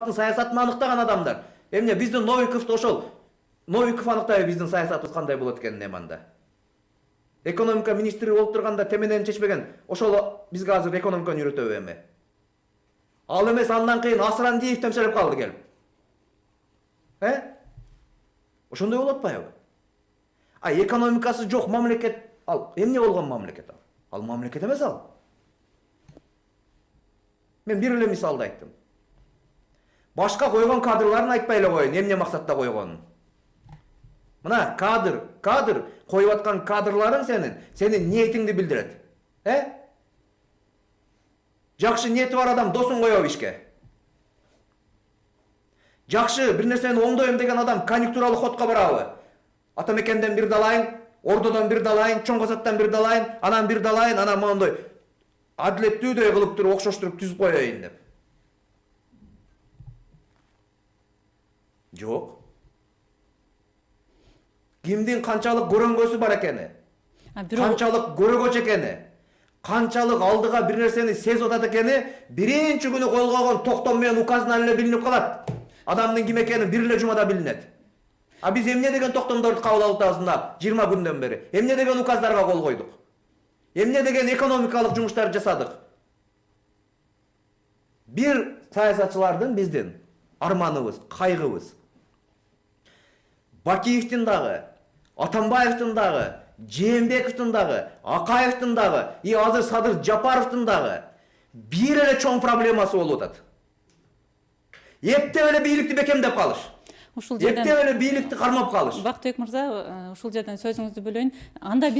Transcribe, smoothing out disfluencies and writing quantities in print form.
саясатын аныктаган адамдар. Эмне биздин Новиковду ошол Новиков аныктайбы биздин саясатыбыз кандай болот экенин эманда. Экономика министри болуп турганда теменен чечпеген, ошол бизге азыр экономиканы үйрөтөбү эми. Ал эмес андан кийин Асрандиев темселеп калды келип. Ошондой болуп атпайбы? А экономикасы жок мамлекет ал эмне болгон мамлекет ал? Ал мамлекет эмес ал. Мен бир эле мисалды айттым. Башка койгон кадрларын айтпай эле коеюн, эмне максатта койгонун. Мына кадр коюп аткан кадрларың сенин ниетиңди билдирет. Жакшы ниети бар адам досун коёбу ишке. Жакшы бир нерсени оңдойм деген адам конъюнктуралык ходко барабы? Атамекенден бир далайын, Ордодон бир далайын, Чоң Касаттан бир далайын, анан бир далайын, анан мондой адилеттүүдөй кылып туруп окшоштуруп түзүп коеюн деп. Жок. Кимдин канчалык көрөнгөсү бар экени, канчалык көрөгөч экени, канчалык алдыга бир нерсени сезип атат экени биринчи күнү коюлган токтом менен указынан эле билинип калат. Адамдын ким экени бир эле жумада билинет. А биз эмне деген токтомдорду кабыл алып атабыз 20 күндөн бери? Эмне деген указдарга кол койдук? Эмне деген экономикалык жумуштарды жасадык? Бир саясатчылардын биздин арманыбыз, кайгыбыз. Бакиевдин дагы, Атамбаевдин дагы, Жээнбековдун дагы, Акаевдин дагы, азыр Садыр Жапаровдун дагы бир эле чоң проблемасы болуп атат. Эптеп эле бийликти бекемдеп калыш. Эптеп эле бийликти кармап калыш. Бактыбек мырза, ушул жерден сөзүңүздү бөлөйүн. Анда